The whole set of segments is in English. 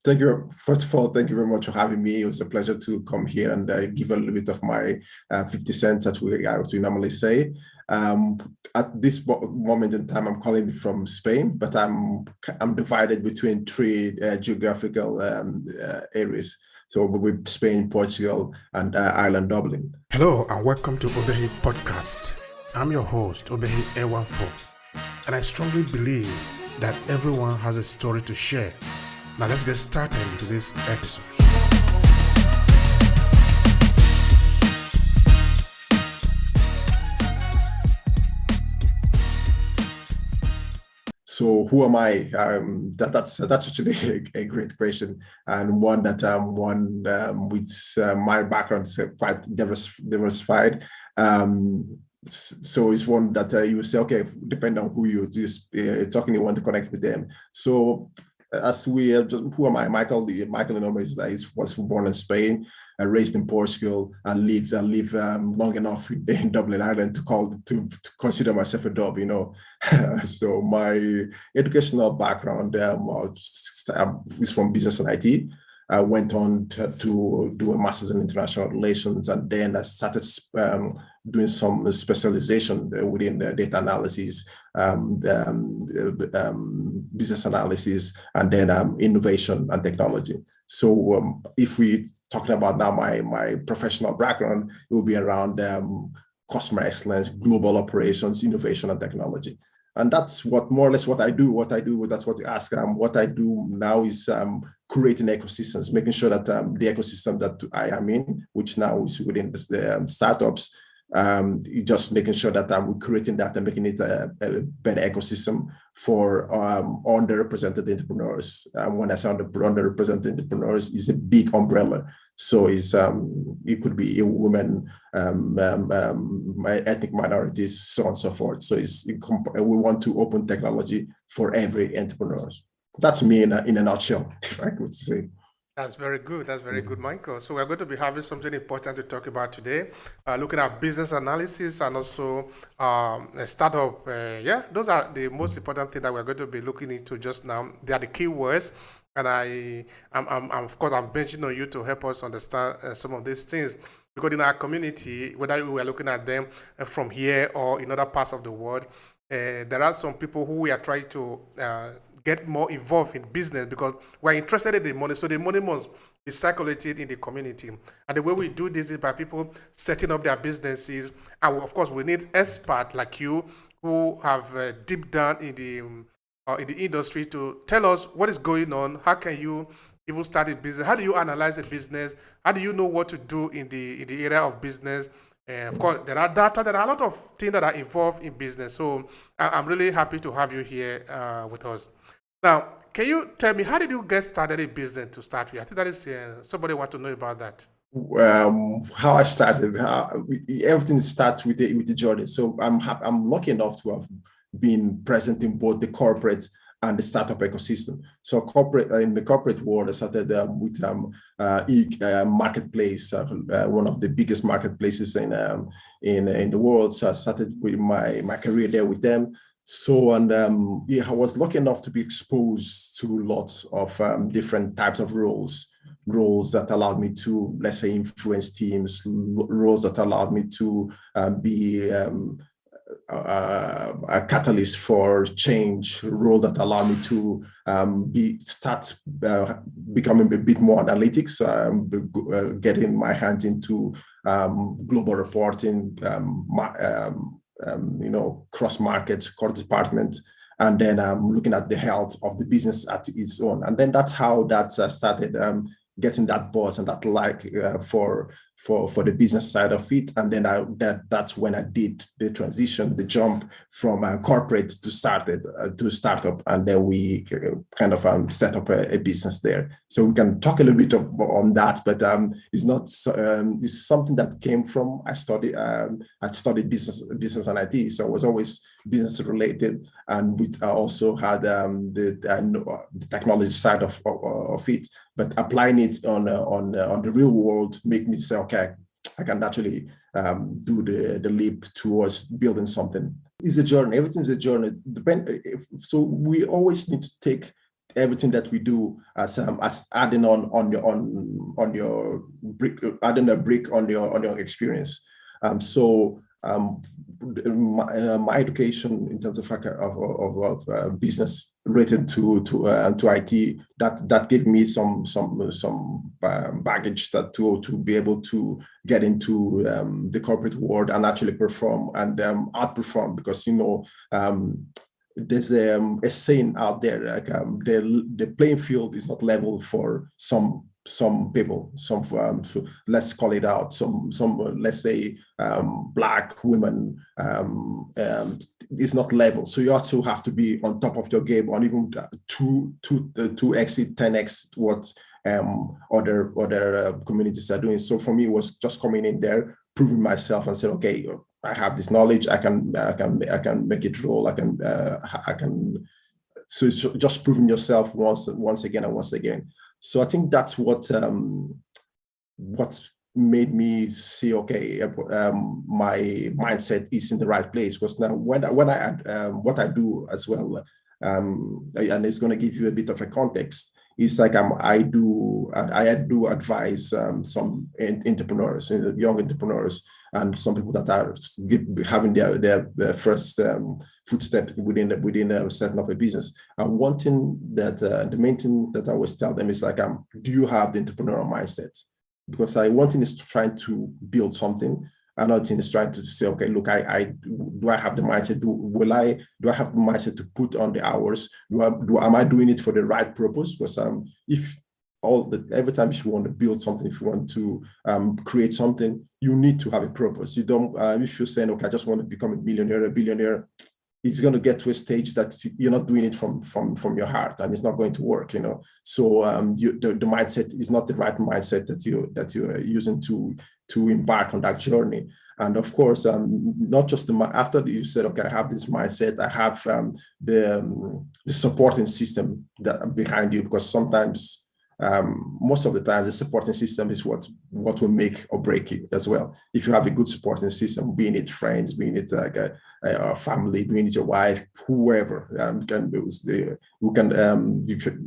Thank you. First of all, thank you very much for having me. It was a pleasure to come here and give a little bit of my 50 cents that we normally say. Um, at this moment in time, I'm calling from Spain, but I'm divided between three geographical areas. So with Spain, Portugal, and Ireland, Dublin. Hello and welcome to Obehi Podcast. I'm your host, Obehi A14, and I strongly believe that everyone has a story to share. Now let's get started into this episode. So who am I? That's actually a great question, and one that with my background is quite diversified. So it's one that you say, okay, depending on who you're talking, you want to connect with them. So as we who am I? Michael Inoma was born in Spain, raised in Portugal, and lived long enough in Dublin, Ireland to consider myself a Dub. So my educational background is from business and IT. I went on to do a master's in international relations, and then I started doing some specialization within the data analysis, business analysis, and then innovation and technology. So if we're talking about now my professional background, it will be around customer excellence, global operations, innovation, and technology. And that's more or less what I do. That's what you ask. What I do now is creating ecosystems, making sure that the ecosystem that I am in, which now is within the startups, just making sure that we're creating that and making it a better ecosystem for underrepresented entrepreneurs. When I say underrepresented entrepreneurs, it's a big umbrella. So it could be women, ethnic minorities, so on and so forth. So we want to open technology for every entrepreneur. That's me in a nutshell, if I could say. That's very good. That's very good, Michael. So we're going to be having something important to talk about today, looking at business analysis and also a startup. Those are the most important things that we're going to be looking into just now. They are the keywords. And I'm of course, I'm benching on you to help us understand some of these things. Because in our community, whether we are looking at them from here or in other parts of the world, there are some people who we are trying to get more involved in business because we're interested in the money. So the money must be circulated in the community. And the way we do this is by people setting up their businesses. And of course, we need experts like you who have deep down in the industry to tell us what is going on. How can you even start a business? How do you analyze a business? How do you know what to do in the area of business? Of course, there are data. There are a lot of things that are involved in business. So I'm really happy to have you here with us. Now, can you tell me, how did you get started in business to start with? I think that is somebody want to know about that. How I started, everything starts with the journey. So I'm lucky enough to have been present in both the corporate and the startup ecosystem. So in the corporate world, I started with marketplace, one of the biggest marketplaces in the world. So I started with my career there with them. So, I was lucky enough to be exposed to lots of different types of roles that allowed me to, let's say, influence teams, roles that allowed me to be a catalyst for change, role that allowed me to start becoming a bit more analytics, getting my hands into global reporting, cross markets, core department, and then looking at the health of the business at its own. And then that's how that started getting that buzz and that for the business side of it. And then that's when I did the transition, the jump from corporate to startup. And then we kind of set up a business there. So we can talk a little bit on that, but it's not, it's something that came from, I studied business and IT. So I was always business related. And we also had the technology side of it, but applying it on the real world make me say, okay, I can actually do the leap towards building something. It's a journey. Everything's a journey. So we always need to take everything that we do as adding on your brick, adding a brick on your experience. My education in terms of business related to IT, that gave me some baggage that to be able to get into the corporate world and actually perform and outperform, because there's a saying out there, like the playing field is not level for some people, so let's call it out, some let's say black women, is not level. So you also have to be on top of your game, or even 2x, 10x what other communities are doing. So for me, it was just coming in there, proving myself, and said, okay, I have this knowledge, I can make it roll, I can. So it's just proving yourself once again. So I think that's what made me see, okay, my mindset is in the right place. Because now when I add what I do as well, and it's going to give you a bit of a context, it's like I do advise some entrepreneurs, young entrepreneurs, and some people that are having their first footsteps within setting up a business. And one thing that the main thing that I always tell them is like, do you have the entrepreneurial mindset? Because one thing is trying to build something. Another thing is trying to say, okay, look, do I have the mindset? Do I have the mindset to put on the hours? Am I doing it for the right purpose? Because every time if you want to build something, if you want to create something, you need to have a purpose. You don't, if you're saying, okay, I just want to become a millionaire, a billionaire, it's going to get to a stage that you're not doing it from your heart, and it's not going to work, So the mindset is not the right mindset that you're using to embark on that journey. And of course, not just after you said, okay, I have this mindset, I have the supporting system that behind you, because sometimes, most of the time, the supporting system is what will make or break you as well. If you have a good supporting system, being it friends, being it like a family, being it your wife, whoever,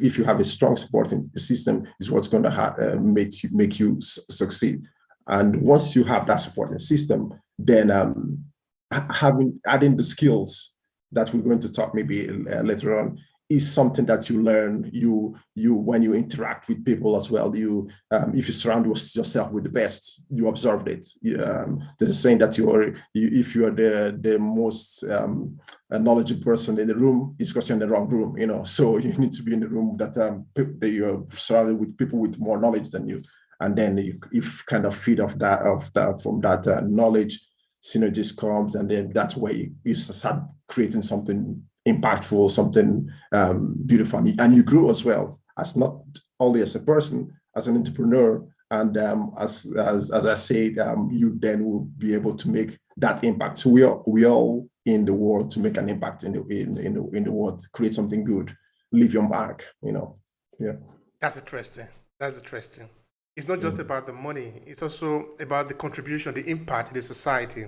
if you have a strong supporting system, is what's going to make you succeed. And once you have that supporting system, then adding the skills that we're going to talk maybe later on is something that you learn. You when you interact with people as well. If you surround yourself with the best, you observe it. There's a saying that if you are the most knowledgeable person in the room, it's because you're in the wrong room. So you need to be in the room that you're surrounded with people with more knowledge than you, and then you kind of feed off from that knowledge. Synergies comes, and then that's where you start creating something impactful, something beautiful, and you grow as well, as not only as a person, as an entrepreneur, and as I said, you then will be able to make that impact. So we all in the world to make an impact in the world, create something good, leave your mark. Yeah. That's interesting. It's not just about the money; it's also about the contribution, the impact in the society.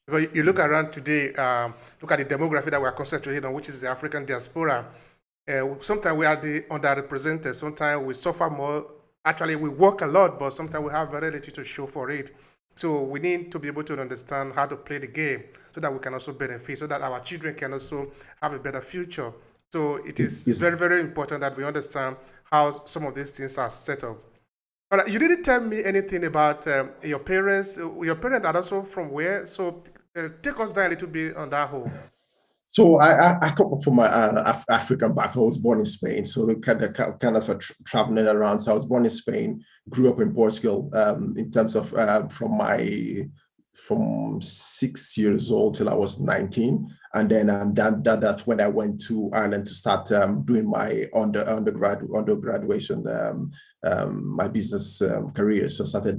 Because you look around today, look at the demography that we're concentrating on, which is the African diaspora. Sometimes we are the underrepresented. Sometimes we suffer more. Actually, we work a lot, but sometimes we have very little to show for it. So we need to be able to understand how to play the game so that we can also benefit, so that our children can also have a better future. So it is very, very important that we understand how some of these things are set up. But you didn't tell me anything about your parents. Your parents are also from where? So take us down a little bit on that whole. So I come from my African background. I was born in Spain, so kind of traveling around. So I was born in Spain, grew up in Portugal. In terms of from 6 years old till I was 19, and then that's when I went to Ireland to start doing my undergraduation, my business career. So I started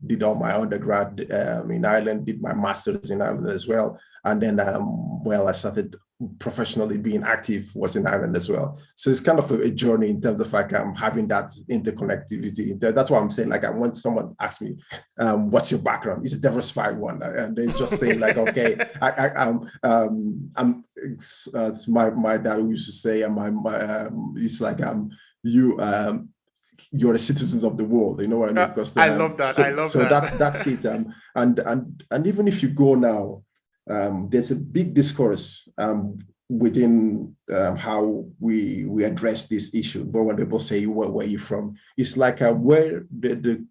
did all my undergrad in Ireland, did my master's in Ireland as well, and then I started professionally being active was in Ireland as well. So it's kind of a journey in terms of like having that interconnectivity. That's why I'm saying, like, when someone asks me, what's your background? It's a diversified one. And it's just saying like, okay, it's my dad who used to say, it's like you you're the citizens of the world. You know what I mean? Because I love that. I love so that. that's it. And even if you go now, there's a big discourse within how we address this issue. But when people say, where are you from? It's like where the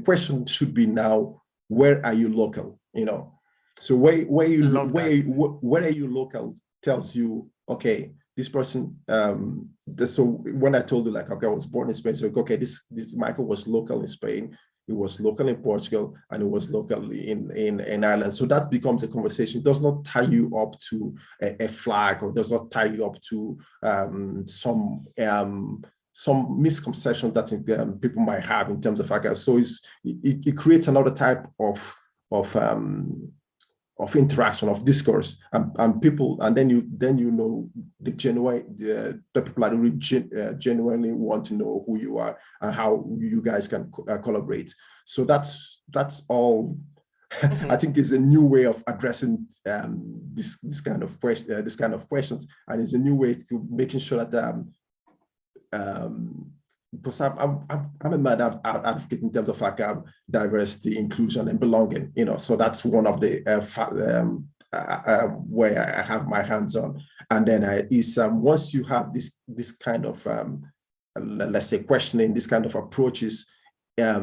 question should be now, where are you local? You know, so where are you local tells you, okay, this person. So when I told you, like, okay, I was born in Spain, so okay, this Michael was local in Spain. He was local in Portugal, and he was local in Ireland. So that becomes a conversation. It does not tie you up to a flag, or does not tie you up to some misconception that people might have in terms of like. So it creates another type of interaction, of discourse, and people, and then you know the people that really genuinely want to know who you are and how you guys can collaborate. So that's all. I think is a new way of addressing this kind of questions, and it's a new way to making sure that because I'm a mad advocate in terms of like diversity, inclusion, and belonging. You know, so that's one of the where I have my hands on. And then once you have this kind of let's say questioning, this kind of approaches, it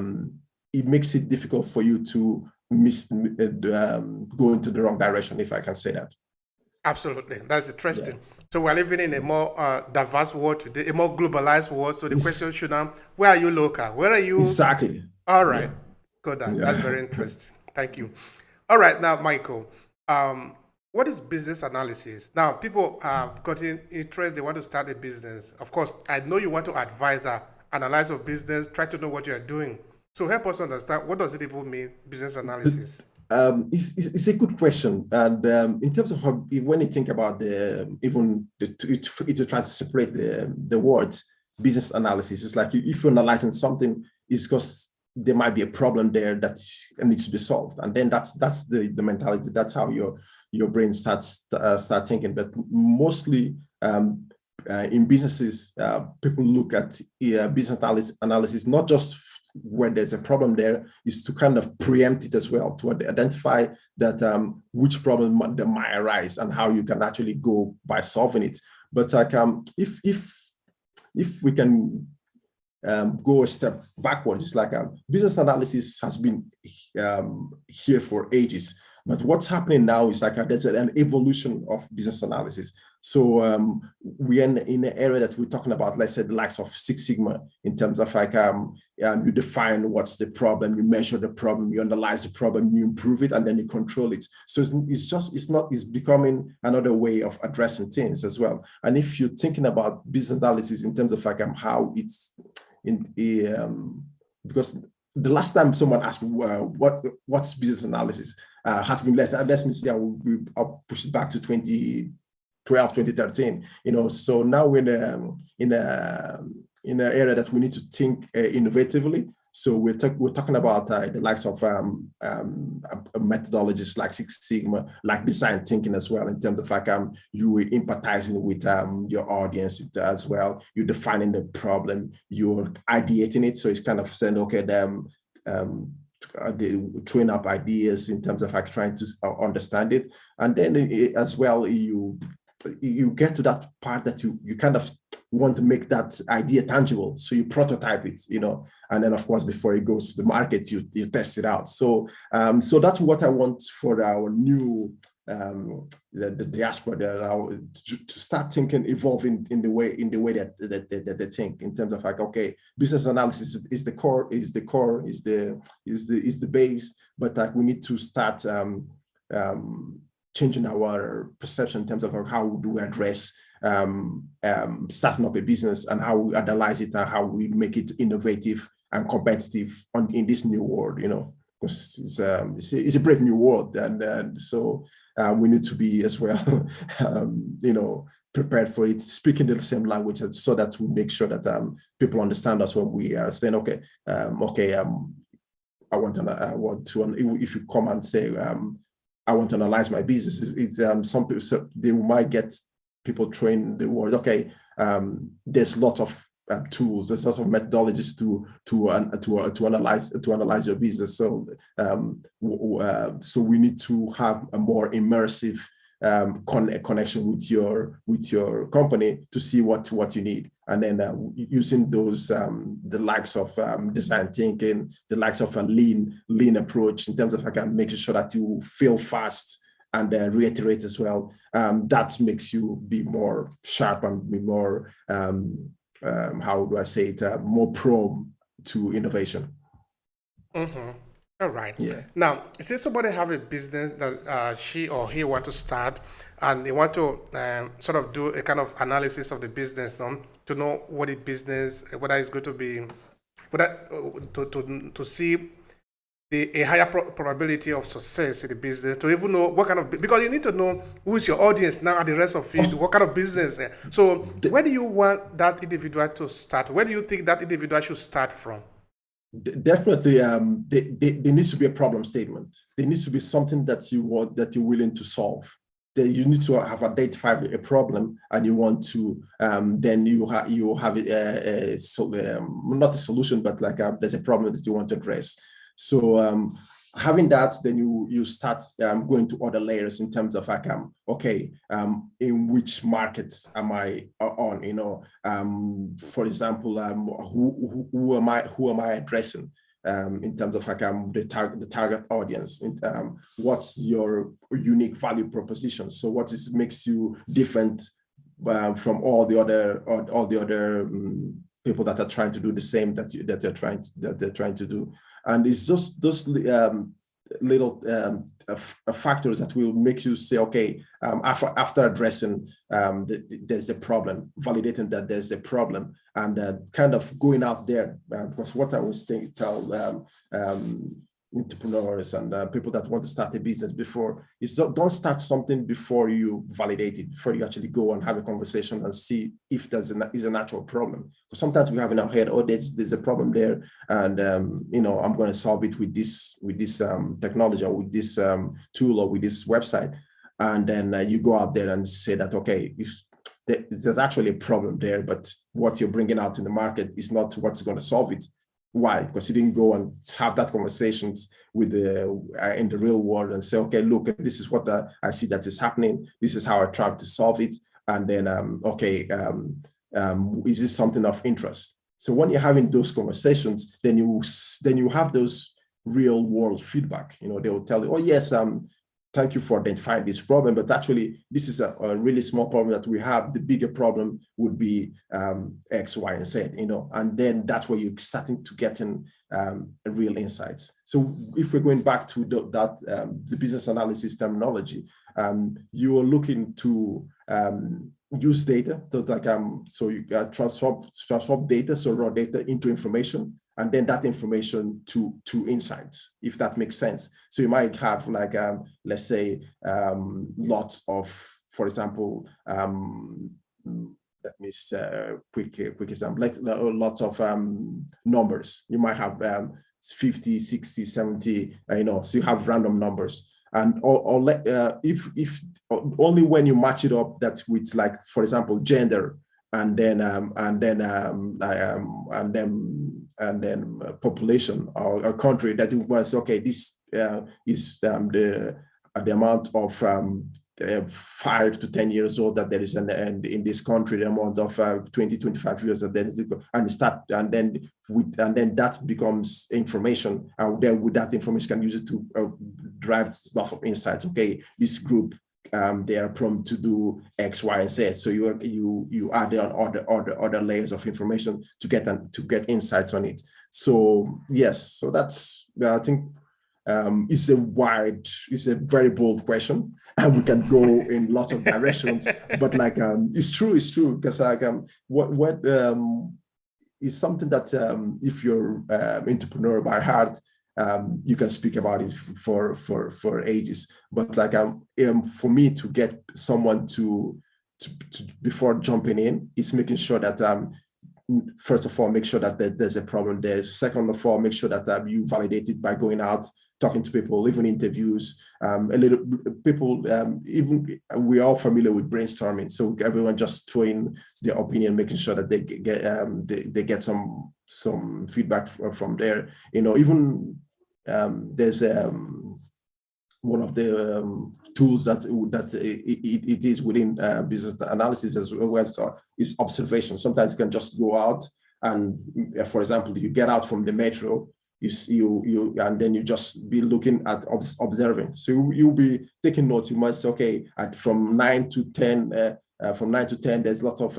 makes it difficult for you to go into the wrong direction, if I can say that. Absolutely, that's interesting. Yeah. So we're living in a more diverse world today, a more globalized world. So the question should now, where are you local? Where are you? Exactly. All right. Good. That's very interesting. Thank you. All right. Now, Michael, what is business analysis? Now, people have gotten interest. They want to start a business. Of course, I know you want to advise that, analyze your business, try to know what you're doing. So help us understand, what does it even mean, business analysis? It's a good question, and in terms of when you think about to try to separate the words business analysis, it's like if you're analyzing something, it's because there might be a problem there that needs to be solved, and then that's the mentality. That's how your brain starts thinking. But mostly in businesses, people look at business analysis not just when there's a problem there, is to kind of preempt it as well, to identify that which problem that might arise and how you can actually go by solving it. But like if we can go a step backwards, it's like business analysis has been here for ages. But what's happening now is like there's an evolution of business analysis. So we're in an area that we're talking about, let's say the likes of Six Sigma, in terms of like you define what's the problem, you measure the problem, you analyze the problem, you improve it, and then you control it. So it's becoming another way of addressing things as well. And if you're thinking about business analysis in terms of like how it's because the last time someone asked me what's business analysis has been let me see, I'll push it back to 2012, 2013. You know, so now we're in an area that we need to think innovatively. So we're talking about the likes of methodologies like Six Sigma, like design thinking as well, in terms of like you were empathizing with your audience as well. You're defining the problem, you're ideating it. So it's kind of saying, okay, throwing up ideas in terms of like trying to understand it. And then as well, you get to that part that you kind of want to make that idea tangible. So you prototype it, you know, and then of course, before it goes to the market, you test it out. So so that's what I want for our new the diaspora to start thinking, evolving in the way that they think, in terms of like, okay, business analysis is the core, is the base, but like we need to start changing our perception in terms of how do we address starting up a business, and how we analyze it, and how we make it innovative and competitive in this new world, you know, because it's a brave new world, and so we need to be as well, you know, prepared for it, speaking the same language, so that we make sure that people understand us when we are saying, okay, I want to, if you come and say, I want to analyze my business. Some people, so they might get people trained the word. Okay, there's lots of tools, there's lots of methodologies to analyze your business. So so we need to have a more immersive connection with your company to see what you need, and then using those the likes of design thinking, the likes of a lean approach in terms of making sure that you fail fast and reiterate as well. That makes you be more sharp and be more how do I say it, more prone to innovation. Mm-hmm. All right. Yeah. Now, say somebody have a business that she or he want to start, and they want to sort of do a kind of analysis of the business, no? To know what the business, whether it's going to be, whether to see a higher probability of success in the business, to even know what kind of, because you need to know who is your audience now and the rest of it, what kind of business. So where do you want that individual to start? Where do you think that individual should start from? Definitely, there needs to be a problem statement. There needs to be something that you're willing to solve. That you need to have identified a problem, and you want to then you have it not a solution, but there's a problem that you want to address. So having that, then you start going to other layers in terms of in which markets am I on? For example, who am I addressing? In terms of the target audience, what's your unique value proposition? So what makes you different from all the other people that are trying to do the same that they're trying to do? And it's just those little factors that will make you say, okay, after addressing there's a problem, validating that there's a problem, and kind of going out there, because what I always tell entrepreneurs and people that want to start a business before is don't start something before you validate it, before you actually go and have a conversation and see if there's a natural problem. Because sometimes we have in our head, oh, there's a problem there, and I'm going to solve it with this technology, or with this tool, or with this website, and then you go out there and say that, okay, if there's actually a problem there, but what you're bringing out in the market is not what's going to solve it. Why? Because you didn't go and have that conversations with in the real world and say, okay, look, this is what I see that is happening. This is how I try to solve it. And then, is this something of interest? So when you're having those conversations, then you have those real world feedback. They will tell you, oh yes, thank you for identifying this problem, but actually this is a really small problem that we have. The bigger problem would be X, Y, and Z, and then that's where you're starting to get in real insights. So if we're going back to the business analysis terminology, you are looking to use data so you transform data, so raw data, into information, and then that information to insights, if that makes sense. So you might have let's say lots of, for example, let me quick example, lots of numbers. You might have 50, 60, 70, so you have random numbers. And if only when you match it up that with, for example, gender, and then population or country, that it was okay. This is the amount of 5 to 10 years old that there is in this country, the amount of 20, 25 years that there is, and then that becomes information. And then with that information, can use it to drive lots of insights. Okay, this group, they are prone to do X, Y, and Z. So you add on other layers of information to get insights on it. So yes, so that's I think it's a very bold question, and we can go in lots of directions. But it's true because what is something that if you're entrepreneur by heart, you can speak about it for ages. But for me to get someone to before jumping in, is making sure that first of all, make sure that there's a problem there. Second of all, make sure that you validate it by going out talking to people, even interviews, a little people, even we're all familiar with brainstorming. So everyone just throwing their opinion, making sure that they get some feedback from there. Even there's one of the tools that it is within business analysis as well is observation. Sometimes you can just go out and, for example, you get out from the metro, you and then you just be looking at observing. So you'll be taking notes. You might say, okay, from 9 to 10, there's lots of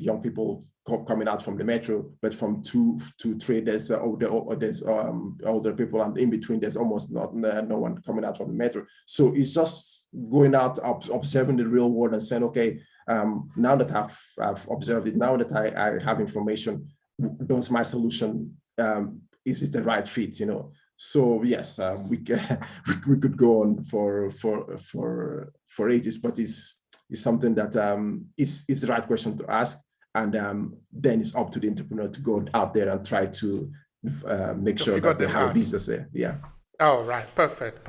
young people coming out from the metro, but from 2 to 3 there's older people, and in between there's almost no one coming out from the metro. So it's just going out, observing the real world and saying, okay, now that I've observed it, now that I have information, does my solution, is it the right fit? So yes, we could go on for ages, but it's something that is the right question to ask, and then it's up to the entrepreneur to go out there and try to make sure that they have a business there. Yeah. Oh, right. Perfect.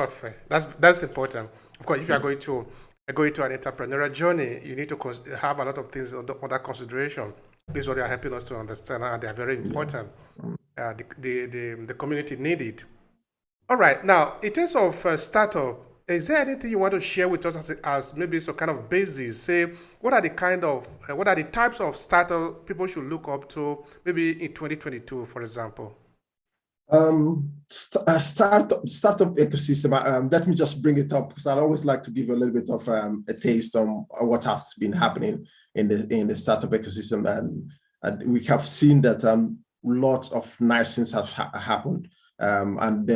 That's important. Of course, if you are going to an entrepreneurial journey, you need to have a lot of things under consideration. This is what you are helping us to understand, and they are very important. Yeah. The community need it. All right. Now, in terms of startup, is there anything you want to share with us as maybe some kind of basis? Say, what are the types of startup people should look up to, maybe in 2022, for example? Startup ecosystem. Let me just bring it up because I always like to give a little bit of a taste on what has been happening in the startup ecosystem, and we have seen that lots of nice things have happened. And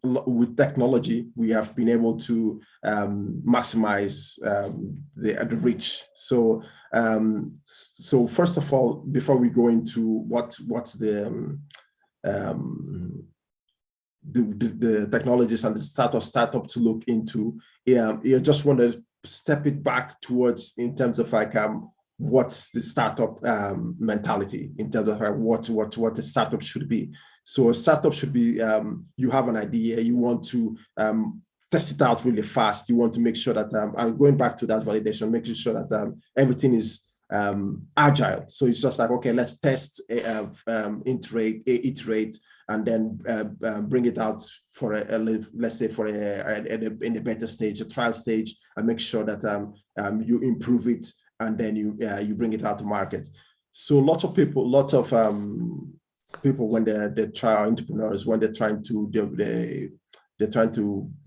with technology, we have been able to maximize the reach. So first of all, before we go into what's the technologies and the startup to look into, you just want to step it back towards in terms of like what's the startup mentality in terms of what the startup should be. So a startup should be, you have an idea, you want to test it out really fast. You want to make sure that, I'm going back to that validation, making sure that everything is agile. So it's just like, okay, let's test, iterate, and then bring it out for let's say for in a better stage, a trial stage, and make sure that you improve it, and then you bring it out to market. So lots of people when they try, entrepreneurs, when they're trying to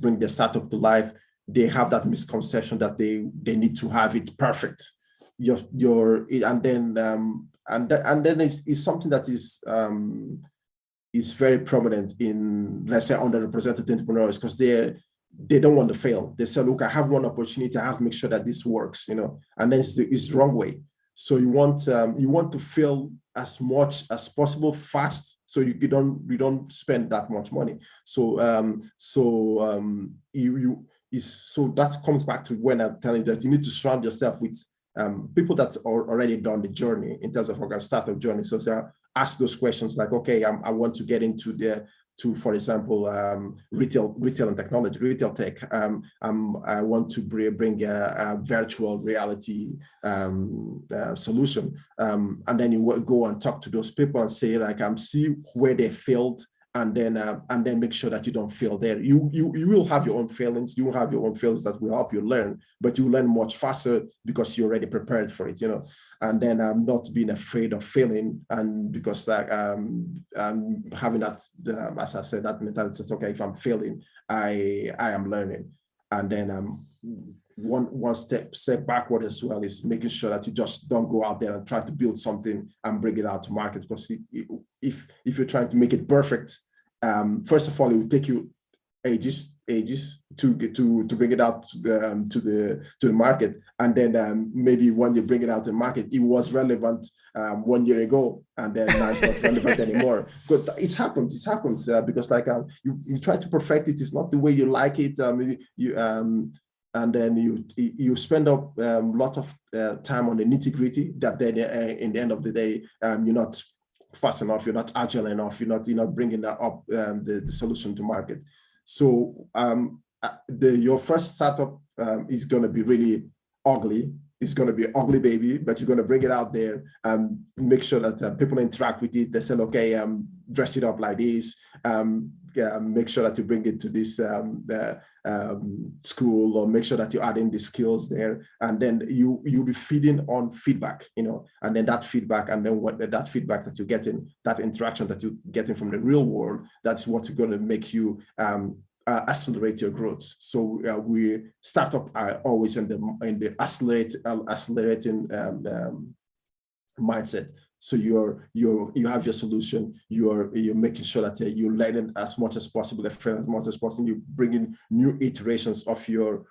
bring their startup to life, they have that misconception that they need to have it perfect. And then it's something that is very prominent in, let's say, underrepresented entrepreneurs, because they don't want to fail. They say, look, I have one opportunity, I have to make sure that this works, and then it's the wrong way. So you want to fail as much as possible fast, so you don't spend that much money. So that comes back to when I'm telling you that you need to surround yourself with people that are already done the journey in terms of a startup journey. So ask those questions like, okay, I want to get into for example, retail and technology, retail tech. I want to bring a virtual reality solution. And then you go and talk to those people and say, like, see where they failed, and then make sure that you don't fail there. You will have your own failings. You will have your own failings that will help you learn, but you learn much faster because you're already prepared for it, And then not being afraid of failing, and because having that, as I said, that mentality says, okay, if I'm failing, I am learning. And then one step backward as well is making sure that you just don't go out there and try to build something and bring it out to market, because if you're trying to make it perfect, first of all, it will take you ages to bring it out to the market, and then maybe when you bring it out to the market, it was relevant 1 year ago, and then now it's not relevant anymore. But it happens because like you try to perfect it, it's not the way you like it. And then you spend up lot of time on the nitty gritty that then in the end of the day, you're not fast enough, you're not agile enough, you're not bringing that up the solution to market. So your first startup is going to be really ugly. It's going to be an ugly baby, but you're going to bring it out there and make sure that people interact with it. They say, okay, dress it up like this. Make sure that you bring it to this school, or make sure that you add in the skills there. And then you'll be feeding on feedback, and then that feedback, and then that feedback that you're getting, that interaction that you're getting from the real world, that's what's going to make you accelerate your growth. So we startup are always in the accelerating mindset. So you have your solution. You're making sure that you're learning as much as possible, as much as possible. You bring in new iterations of your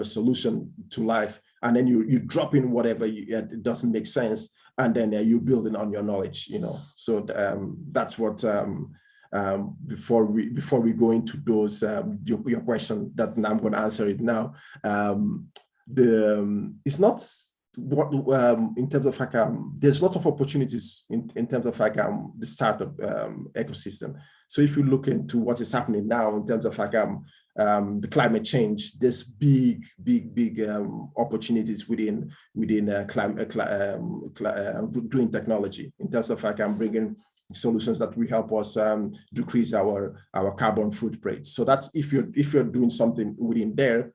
solution to life, and then you drop in whatever it doesn't make sense, and then you're building on your knowledge. So that's what. Before we go into those your question that I'm going to answer it now, it's not what in terms of there's lots of opportunities in terms of the startup ecosystem. So if you look into what is happening now in terms of the climate change, there's big opportunities within green technology in terms of bringing solutions that will help us decrease our carbon footprint. So that's if you're doing something within there,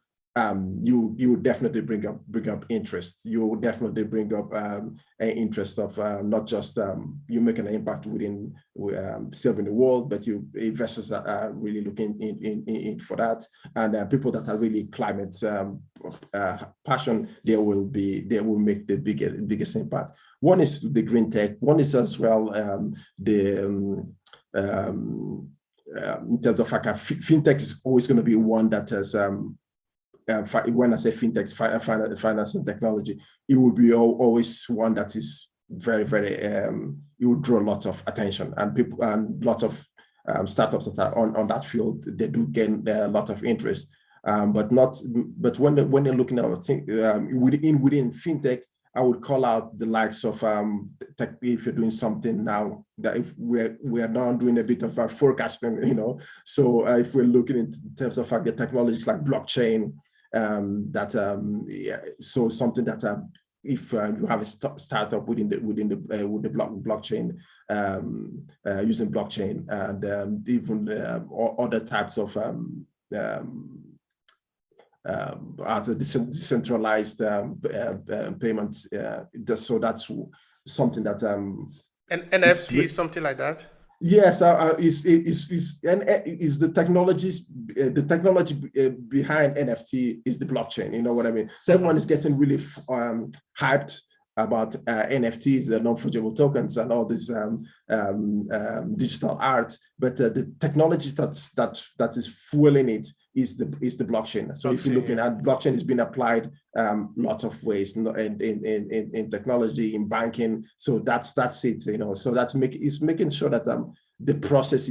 you would definitely bring up interest. You would definitely bring up an interest of not just you making an impact within serving the world, but investors that are really looking in for that, and people that are really climate passion. They will make the biggest impact. One is the green tech. One is as well in terms of fintech is always going to be one that has. When I say fintech, finance and technology, it will be always one that is very, very. It will draw a lot of attention, and people and lots of startups that are on that field. They do gain a lot of interest, but when they're looking at within fintech, I would call out the likes of tech. If you're doing something now, that if we are now doing a bit of forecasting, So if we're looking in terms of the technologies like blockchain, so something that if you have a startup with the blockchain, using blockchain, and even other types of as a decentralized payments. So that's something that and NFT, something like that. Yes, is the technology behind NFT is the blockchain. You know what I mean? So everyone is getting really hyped about NFTs, the non-fungible tokens, and all this digital art. But the technology that is fueling it is the blockchain. So if you're looking at blockchain, is being applied lots of ways in technology, in banking. So that's it. So that's making sure that the process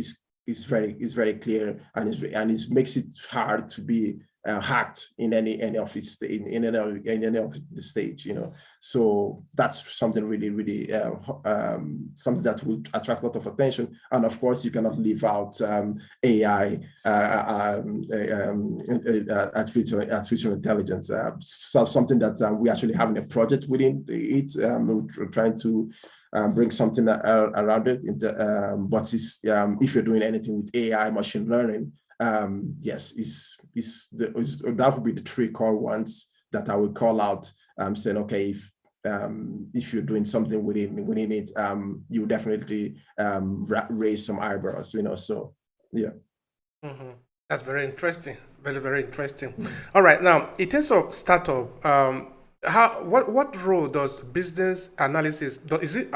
is very clear, and it makes it hard to be hacked in any of its in any of the stage. So that's something really something that will attract a lot of attention. And of course, you cannot leave out AI, artificial intelligence. So something that we actually having a project within it. We're trying to bring something around it. But if you're doing anything with AI, machine learning, yes, that would be the three core ones that I would call out. Saying, okay, if you're doing something within it, you definitely raise some eyebrows. So yeah. Mm-hmm. That's very interesting. Very, very interesting. Mm-hmm. All right, now in terms of startup, what role does business analysis is it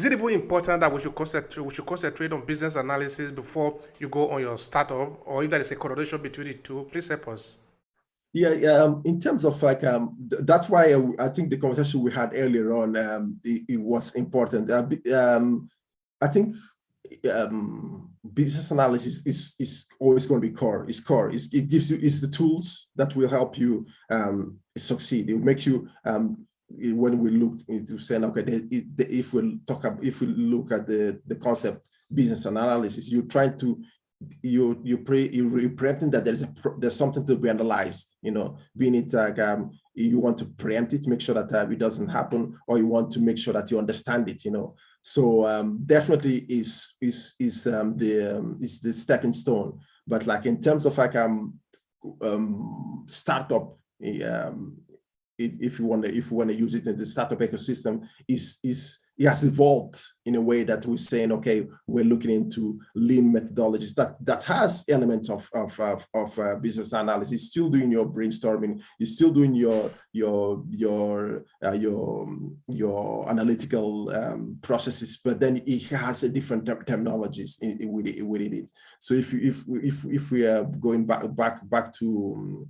even important that we should concentrate on business analysis before you go on your startup, or if there is a correlation between the two? Please help us. Yeah, in terms of that's why I think the conversation we had earlier on it was important. I think business analysis is always going to be core. It's core. It gives you the tools that will help you succeed. It will make you when we looked into saying, okay, if we look at the concept business analysis, you're trying to you're preempting that there's something to be analyzed, being it like you want to preempt it, make sure that it doesn't happen, or you want to make sure that you understand it, So definitely is the stepping stone. But like in terms of like startup, if you want to use it in the startup ecosystem, it has evolved in a way that we're saying, okay, we're looking into lean methodologies that has elements of business analysis. Still doing your brainstorming, you're still doing your analytical processes, but then it has a different terminologies within it. So if we are going back to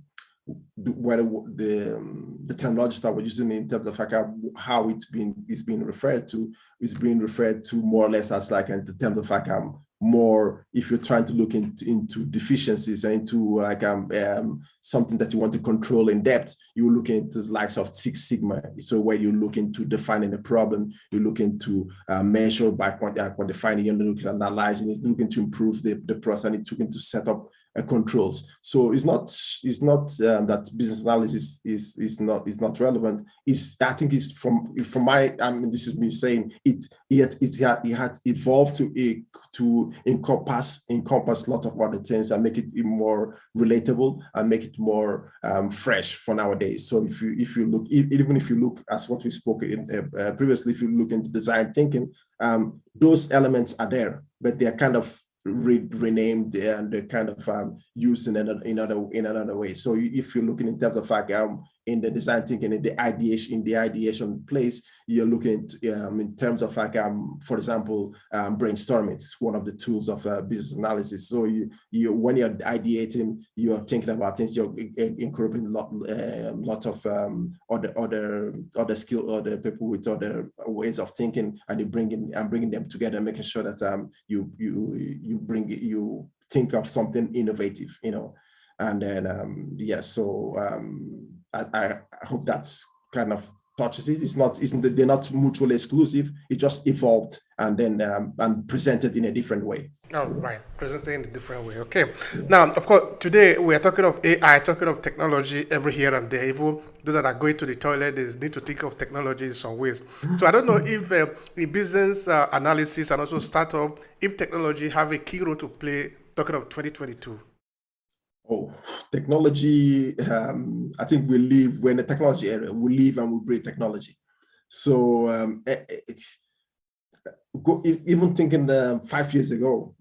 whether the terminology that we're using in terms of like how it's being referred to is being referred to more or less as like in terms of like more, if you're trying to look into deficiencies and into like something that you want to control in depth, you look into the likes of Six Sigma. So where you look into defining a problem, you look into measure by quantifying, you're looking at analyzing, it's looking to improve the process, and it's looking to set up controls. So it's not that business analysis is not relevant. I think it's from my, this is me saying it had evolved to encompass a lot of other things and make it more relatable and make it more fresh for nowadays. So if you look, even if you look as what we spoke in previously, if you look into design thinking, those elements are there, but they're kind of renamed and they're kind of used in another way. So if you're looking in terms of like in the design thinking, in the ideation place, you're looking at, in terms of like for example, brainstorming. It's one of the tools of business analysis. So you when you're ideating, you're thinking about things, you're incorporating lots of other skill, other people with other ways of thinking, and you're bringing them together, making sure that you think of something innovative, and then I hope that's kind of touches it. They're not mutually exclusive. It just evolved and then and presented in a different way. Oh, right. Presented in a different way. Okay. Yeah. Now, of course, today we are talking of AI, talking of technology every here and there. Even those that are going to the toilet, they need to think of technology in some ways. So I don't know if in business analysis and also startup, if technology have a key role to play, talking of 2022. Oh, technology, I think we're in the technology area. We live and we breathe technology. So even thinking 5 years ago,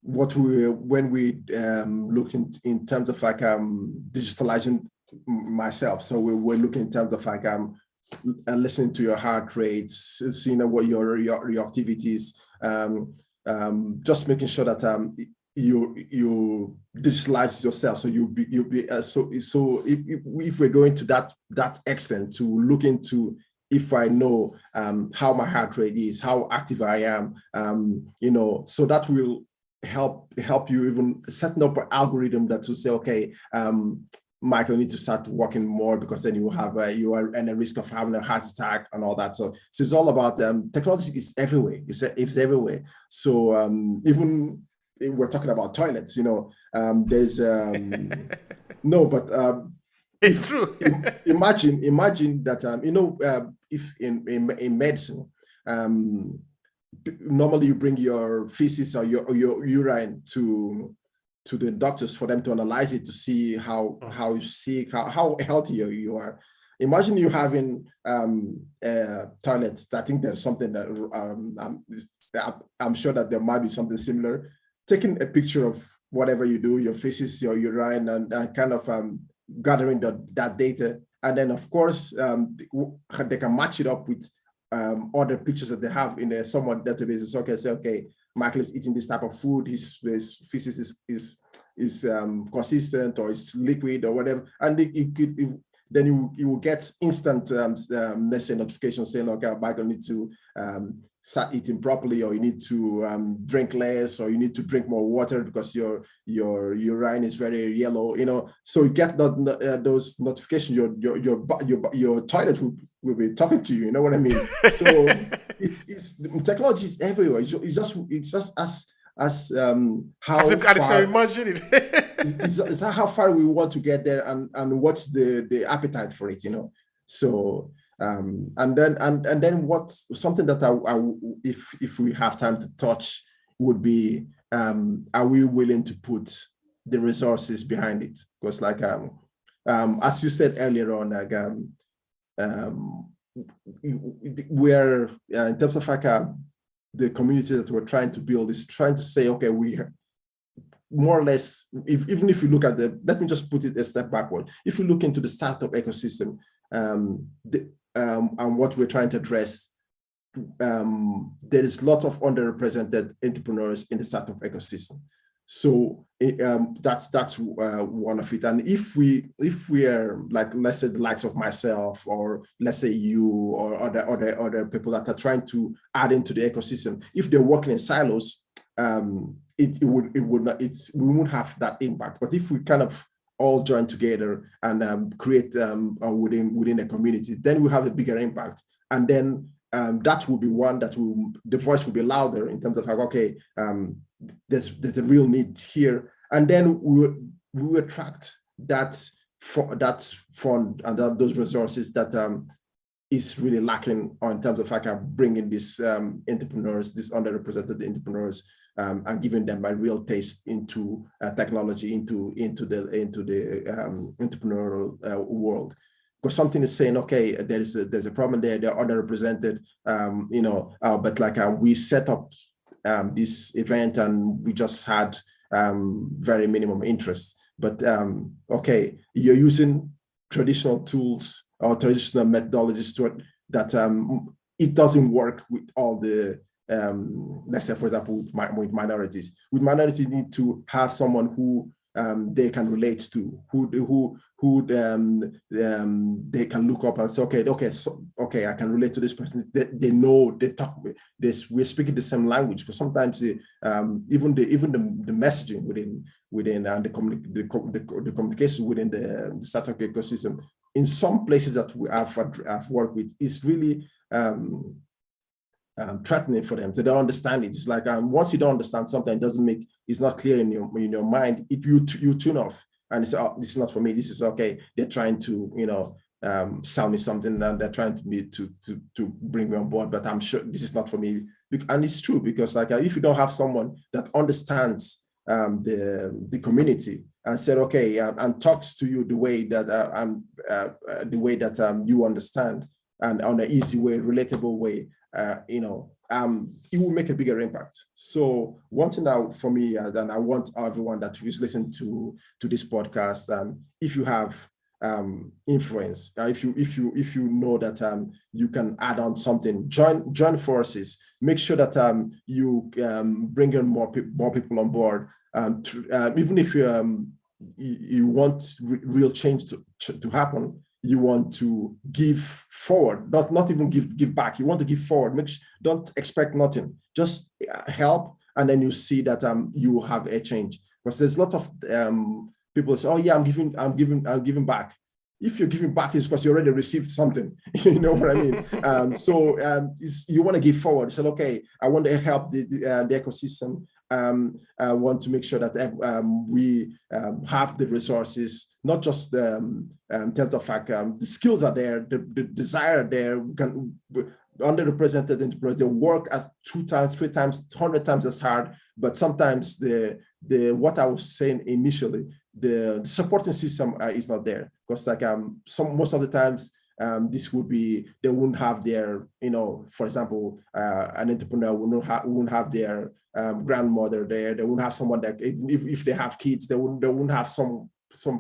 when we looked in terms of like digitalizing myself. So we were looking in terms of like listening to your heart rates, seeing what your activities, just making sure that you digitalize yourself. So so if we're going to that extent to look into, if I know how my heart rate is, how active I am, so that will help you even setting up an algorithm that will say, okay, Michael, you need to start working more, because then you are at a risk of having a heart attack and all that. So it's all about technology is everywhere. It's everywhere. So even we're talking about toilets, there's no, but it's true. imagine that if in medicine, normally you bring your feces or your urine to the doctors for them to analyze it to see how sick, how healthy you are. Imagine you having toilets. I think there's something that I'm sure that there might be something similar. Taking a picture of whatever you do, your feces, your urine, and kind of gathering that data. And then, of course, they can match it up with other pictures that they have in a somewhat database. Okay, say, okay, Michael is eating this type of food, his feces is consistent, or it's liquid or whatever. And then you will get instant, let's say, notifications saying, okay, Michael needs to start eating properly, or you need to drink less, or you need to drink more water because your urine is very yellow, so you get those notifications. Your toilet will be talking to you, you know what I mean? So it's technology is everywhere. It's just as how As you can far imagine it. it's how far we want to get there, and what's the appetite for it, so and then what's something that I if we have time to touch would be, are we willing to put the resources behind it? Because like as you said earlier on, like we're in terms of like the community that we're trying to build is trying to say, okay, we more or less, even if you look at let me just put it a step backward. If you look into the startup ecosystem, and what we're trying to address, there is lots of underrepresented entrepreneurs in the startup ecosystem. So that's one of it. And if we are like, let's say the likes of myself, or let's say you, or other people that are trying to add into the ecosystem, if they're working in silos, we won't have that impact. But if we kind of all join together and create within a community, then we have a bigger impact. And then that will be one that the voice will be louder in terms of like, okay, there's a real need here, and then we attract that fund and those resources that is really lacking in terms of like bringing these entrepreneurs, these underrepresented entrepreneurs, and giving them a real taste into technology, into the entrepreneurial world. Because something is saying, okay, there's a problem there, they're underrepresented, but like we set up this event and we just had very minimum interest. But okay, you're using traditional tools or traditional methodologies that it doesn't work with all the let's say, for example, with minorities. With minorities, you need to have someone who they can relate to, who they can look up and say, okay, I can relate to this person. They know, they talk, we're speaking the same language. But sometimes even the messaging within and the communication within the startup ecosystem, in some places that I've worked with, is really threatening for them. So they don't understand it. It's like once you don't understand something, it's not clear in your mind. You tune off and say, oh, this is not for me. This is okay. They're trying to sell me something, and they're trying to bring me on board. But I'm sure this is not for me. And it's true, because like if you don't have someone that understands the community and said, okay, and talks to you the way that you understand, and on an easy way, relatable way, it will make a bigger impact. So one thing that for me, and I want everyone that is listening to this podcast, if you have influence, if you know that you can add on something, join forces. Make sure that you bring in more people on board. Even if you want real change to happen, you want to give forward, not even give back. You want to give forward. Don't expect nothing. Just help, and then you see that you will have a change. Because there's a lot of people say, "Oh yeah, I'm giving back." If you're giving back, it's because you already received something. You know what I mean? So you want to give forward. You say, "Okay, I want to help the ecosystem. I want to make sure that we have the resources, not just in terms of like the skills are there, the desire there. We can underrepresented entrepreneurs, they work as 2 times, 3 times, 100 times as hard, but sometimes the what I was saying initially, the supporting system is not there, because like most of the times this would be, they wouldn't have their, for example, an entrepreneur wouldn't have their grandmother there. They wouldn't have someone that, if they have kids, they wouldn't have some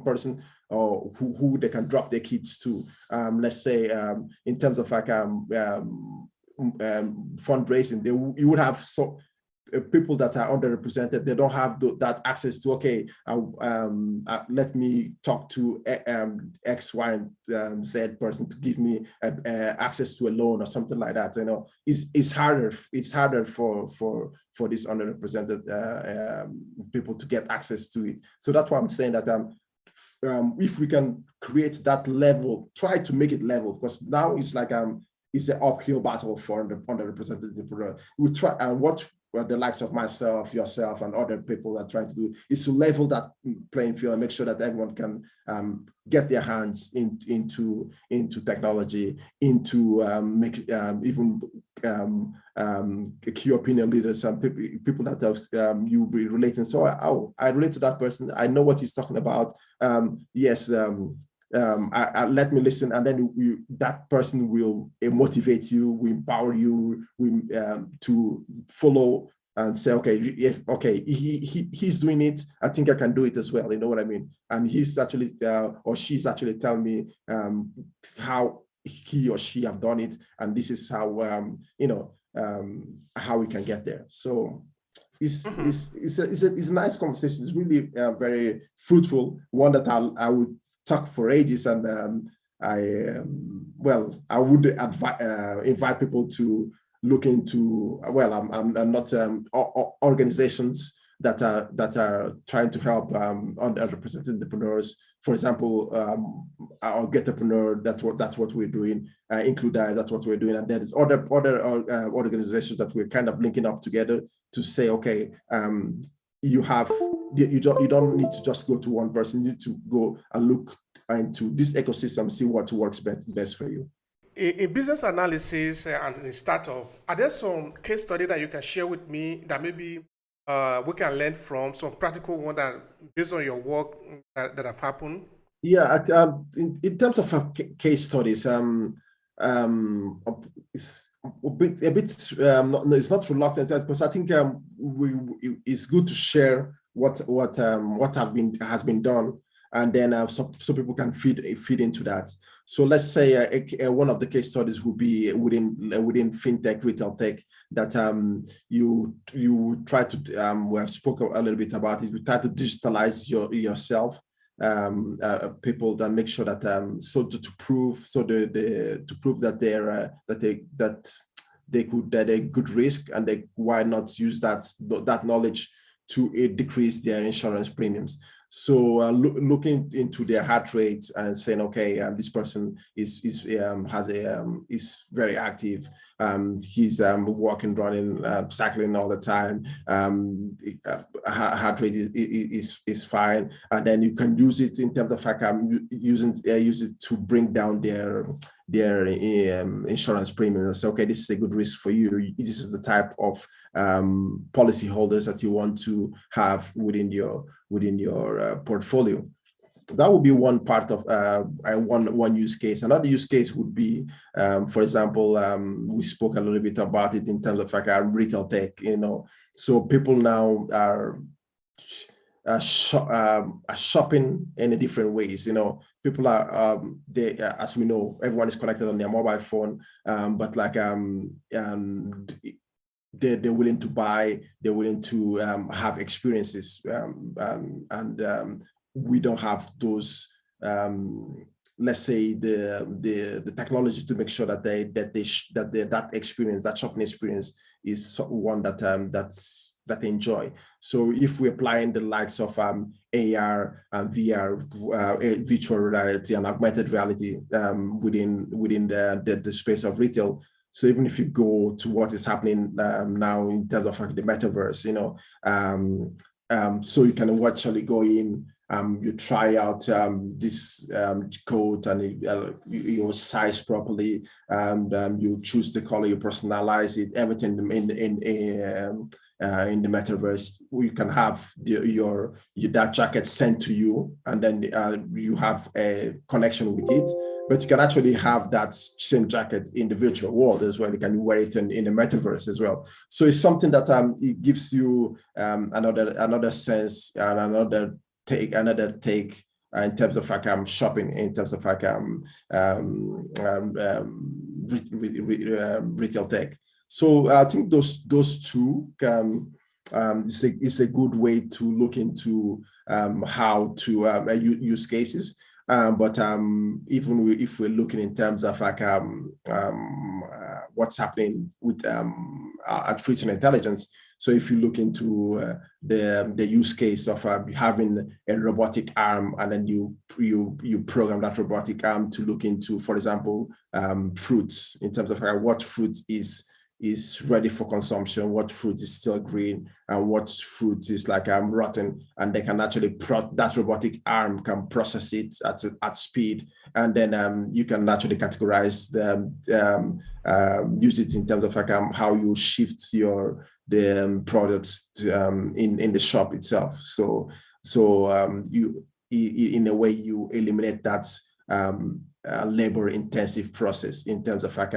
person who they can drop their kids to. Let's say in terms of like fundraising, you would have people that are underrepresented, they don't have that access to, okay, let me talk to X, Y, and Z person to give me access to a loan or something like that. It's harder for these underrepresented people to get access to it. So that's why I'm saying that if we can create that level, try to make it level, because now it's like it's an uphill battle for underrepresented entrepreneurs. We try, and what the likes of myself, yourself, and other people are trying to do is to level that playing field and make sure that everyone can get their hands into technology, into even key opinion leaders and people that you'll be relating. So I relate to that person. I know what he's talking about. Yes. Let me listen, and then that person will motivate you, will empower you, to follow and say, okay, he's doing it. I think I can do it as well. You know what I mean? And he's actually or she's actually telling me how he or she have done it, and this is how how we can get there. So it's a nice conversation. It's really very fruitful. One that I would talk for ages, and I would invite people to look into. I'm not organizations that are trying to help underrepresented entrepreneurs. For example, our Getrepreneur, that's what we're doing. Include that's what we're doing, and there's other organizations that we're kind of linking up together to say, okay, you don't need to just go to one person. You need to go and look into this ecosystem, see what works best for you. In business analysis and in startup, are there some case study that you can share with me that maybe we can learn from, some practical one that based on your work that have happened? Yeah, in terms of case studies, it's a bit it's not reluctant, because I think it's good to share what has been done, and then so people can feed into that. So let's say one of the case studies would be within fintech, retail tech, that you try to we have spoken a little bit about it. You try to digitalize yourself. People that make sure that to prove that they're good risk, and why not use that knowledge to decrease their insurance premiums. So looking into their heart rates and saying, okay, this person is very active. He's walking, running, cycling all the time. Heart rate is fine, and then you can use it in terms of use it to bring down their insurance premiums. So, okay, this is a good risk for you. This is the type of policy holders that you want to have within your portfolio. That would be one part of one use case. Another use case would be, for example, we spoke a little bit about it in terms of retail tech. So people now are shopping in different ways. People are as we know, everyone is connected on their mobile phone, but they're willing to buy, they're willing to have experiences, and we don't have those, let's say the technology to make sure that that experience, that shopping experience, is one that they enjoy. So if we're applying the likes of AR and VR, virtual reality and augmented reality within the space of retail. So even if you go to what is happening now in terms of the metaverse, so you can actually go in, you try out this coat, and you size properly, and you choose the color, you personalize it, everything in the metaverse. You can have that jacket sent to you, and then you have a connection with it. But you can actually have that same jacket in the virtual world as well. You can wear it in the metaverse as well. So it's something that it gives you another sense and another take in terms of shopping, in terms of retail tech. So I think those two it's a good way to look into how to use cases. But even if we're looking in terms of like what's happening with artificial intelligence, so if you look into the use case of having a robotic arm, and then you program that robotic arm to look into, for example, fruits, in terms of what fruit is ready for consumption, what fruit is still green, and what fruit is like rotten, and they can actually that robotic arm can process it at speed, and then you can actually categorize them, use it in terms of like how you shift the products to, in the shop itself. So you in a way you eliminate that labor intensive process in terms of like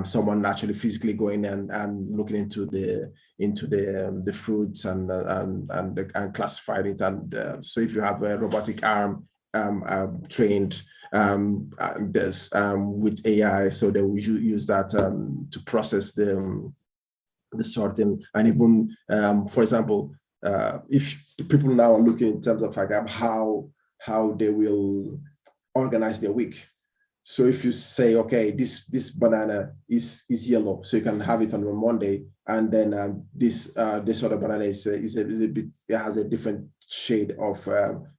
someone actually physically going and looking into the fruits and classifying it. And so if you have a robotic arm trained there's with AI, so they will use that to process the sorting. And even for example, if people now are looking in terms of like how they will organize their week. So if you say, okay, this banana is yellow, so you can have it on a Monday, and then this other banana is a little bit, it has a different shade of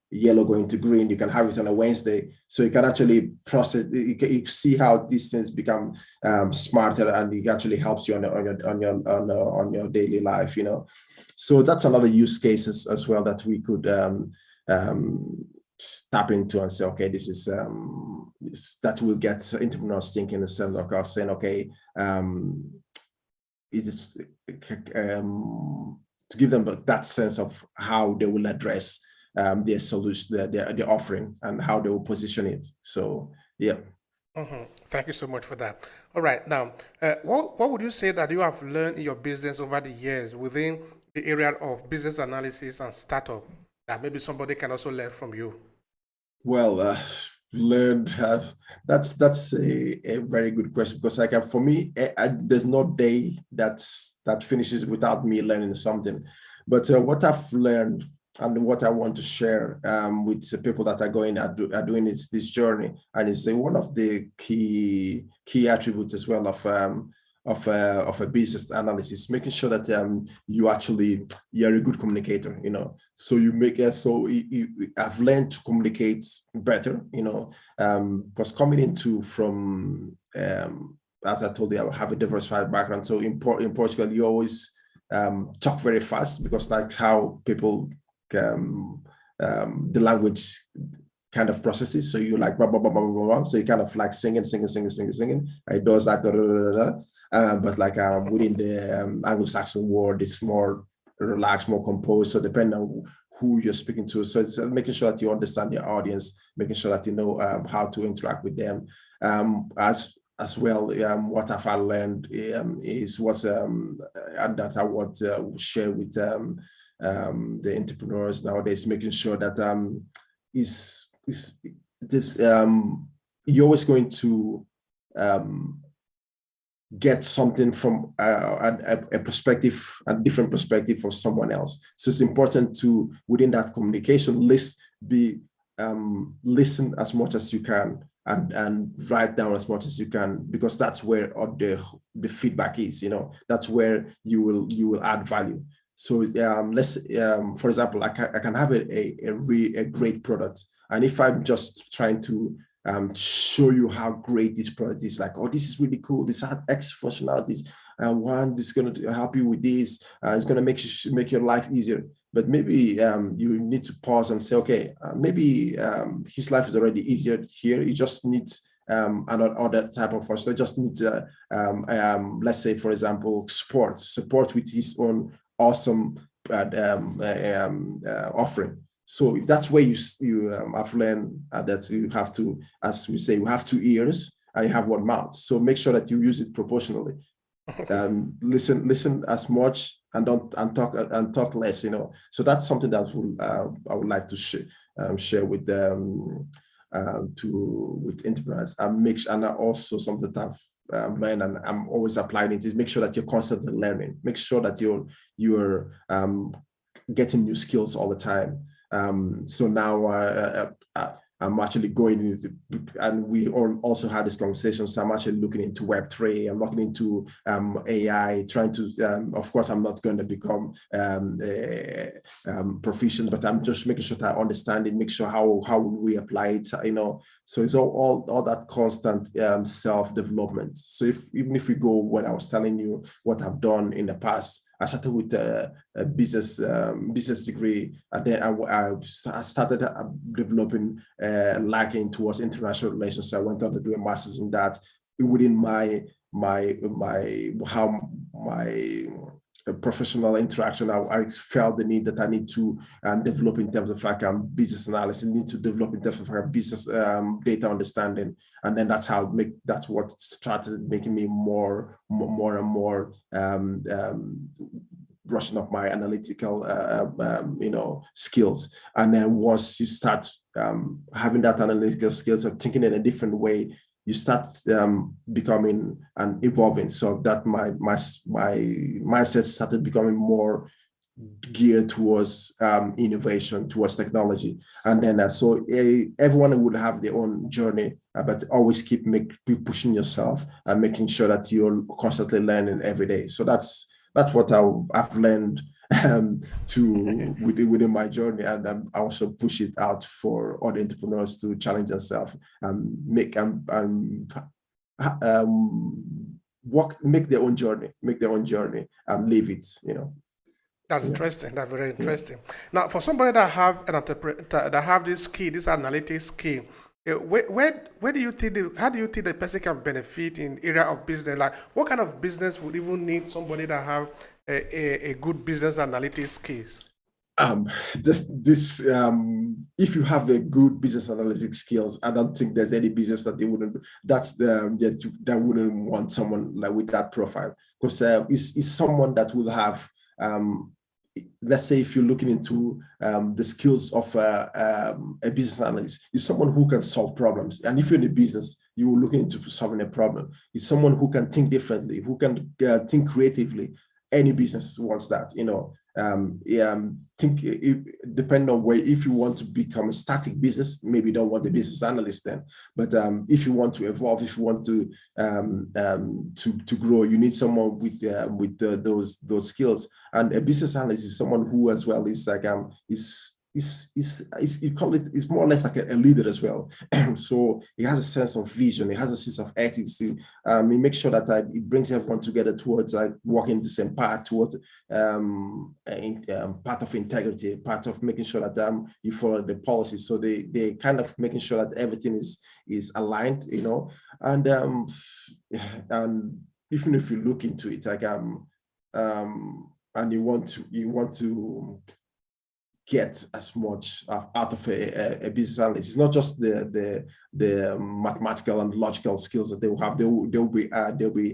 yellow going to green. You can have it on a Wednesday, so you can actually process. You see how these things become smarter, and it actually helps you on your daily life. So that's another use cases as well that we could tap into and say, okay, this is that will get entrepreneurs thinking in terms of saying, okay, it's to give them that sense of how they will address their solution, their offering, and how they will position it. So yeah. Mm-hmm. Thank you so much for that. All right, now, what would you say that you have learned in your business over the years within the area of business analysis and startup that maybe somebody can also learn from you? Well, learned that's a very good question, because like for me, there's no day that finishes without me learning something. But what I've learned and what I want to share with the people that are doing this journey, and it's one of the key attributes as well of a business analysis, making sure that you're a good communicator. So you make it so I've learned to communicate better. Because coming into from as I told you, I have a diversified background. So in Portugal, you always talk very fast, because that's how people the language kind of processes. So you like blah, blah, blah, blah, blah, blah. So you kind of like singing. It does that. Da, da, da, da, da. But like within the Anglo-Saxon world, it's more relaxed, more composed. So depending on who you're speaking to, so it's making sure that you understand your audience, making sure that you know how to interact with them. As well, what I've learned is what and that I want to share with the entrepreneurs nowadays, making sure that you're always going to get something from a perspective, a different perspective from someone else. So it's important to, within that communication, listen as much as you can, and write down as much as you can, because that's where the feedback is. That's where you will add value. So let's for example, I can have a great product, and if I'm just trying to show you how great this product is, like, oh, this is really cool, this has X functionalities, one, this is going to help you with this, it's going to make your life easier. But maybe you need to pause and say, okay, maybe his life is already easier here. He just needs another type of functionality. Just needs let's say, for example, support with his own awesome offering. So that's where you have learned that you have to, as we say, you have 2 ears and you have 1 mouth. So make sure that you use it proportionally. Listen as much and talk less. So that's something that I would like to share with with entrepreneurs, and also something that learn, and I'm always applying it, is make sure that you're constantly learning. Make sure that you're getting new skills all the time. So now I'm actually going into, and we all also had this conversation. So I'm actually looking into Web3. I'm looking into AI, trying to, of course, I'm not going to become proficient, but I'm just making sure that I understand it, make sure how we apply it, So it's all that constant self-development. So even if we go, when I was telling you what I've done in the past, I started with a business degree, and then I started developing liking towards international relations. So I went on to do a master's in that. Within my professional interaction, I felt the need that I need to develop in terms of business analysis, need to develop in terms of business data understanding, and then that's what started making me more and more brushing up my analytical skills. And then once you start having that analytical skills of thinking in a different way, you start becoming and evolving. So that my mindset started becoming more geared towards innovation, towards technology. And then so everyone would have their own journey, but always keep pushing yourself and making sure that you're constantly learning every day. So that's what I've learned within my journey, and I also push it out for other entrepreneurs to challenge themselves and make their own journey, and live it. That's interesting. That's very interesting. Now, for somebody that have that have this skill, this analytics skill, where do you think how do you think the person can benefit in area of business? Like, what kind of business would even need somebody that have a good business analytics skills? If you have a good business analytics skills, I don't think there's any business that they wouldn't. That wouldn't want someone like with that profile, because it's someone that will have. Let's say if you're looking into the skills of a business analyst, is someone who can solve problems. And if you're in the business, you're looking into solving a problem. It's someone who can think differently, who can think creatively. Any business wants that, think depending on where, if you want to become a static business, maybe you don't want the business analyst then. But if you want to evolve, if you want to grow, you need someone with those skills. And a business analyst is someone who as well is like you call it, it's more or less like a leader as well. So he has a sense of vision, he has a sense of ethics. He makes sure that it brings everyone together towards walking the same path, toward part of integrity, part of making sure that you follow the policies. So they kind of making sure that everything is aligned, and even if you look into it, and you want to get as much out of a business analyst. It's not just the mathematical and logical skills that they will have. They'll be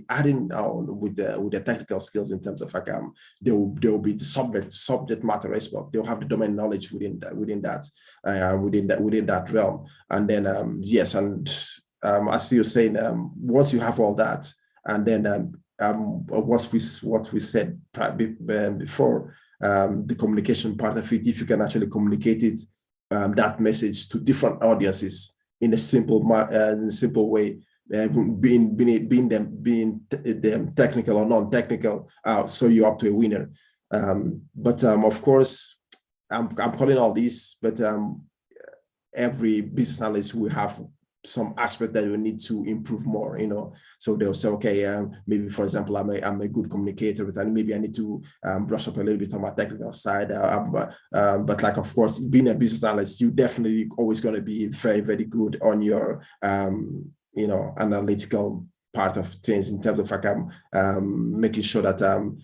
adding on with the technical skills in terms of they will be the subject matter expert. They'll have the domain knowledge within that realm. And then yes, and as you're saying, once you have all that, and then what we said before. The communication part of it, if you can actually communicate it, that message to different audiences in a simple way, being them technical or non-technical, so you're up to a winner. But of course, I'm calling all these, but every business analyst will have some aspect that we need to improve more, So they'll say, okay, maybe for example, I'm a good communicator, but maybe I need to brush up a little bit on my technical side. But like, of course, being a business analyst, you definitely always going to be very, very good on your, analytical part of things in terms of making sure that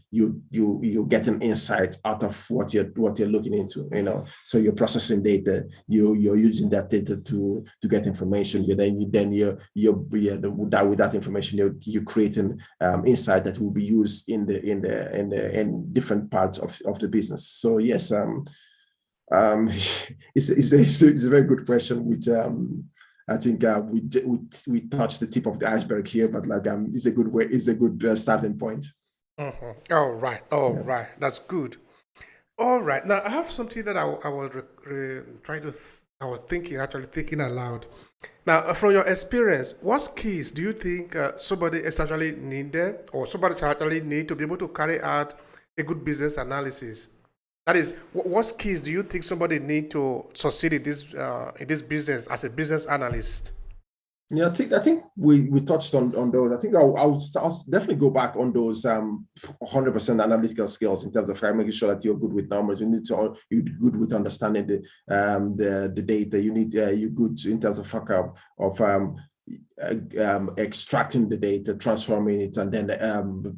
you get an insight out of what you're looking into, So you're processing data, you're using that data to get information. With that information, you're creating insight that will be used in different parts of the business. So yes, it's a very good question, which I think we touched the tip of the iceberg here, but like it's a good way, it's a good starting point. All right, all Yeah. right, that's good. All right, now I have something that I was trying to. I was thinking, actually thinking aloud. Now, from your experience, what skills do you think somebody is actually needed, or somebody actually need to be able to carry out a good business analysis? That is, what skills do you think somebody need to succeed in this business as a business analyst? Yeah, I think we touched on those. I think I'll definitely go back on those 100% analytical skills in terms of making sure that you're good with numbers. You're good with understanding the data. You're good in terms of extracting the data, transforming it, and then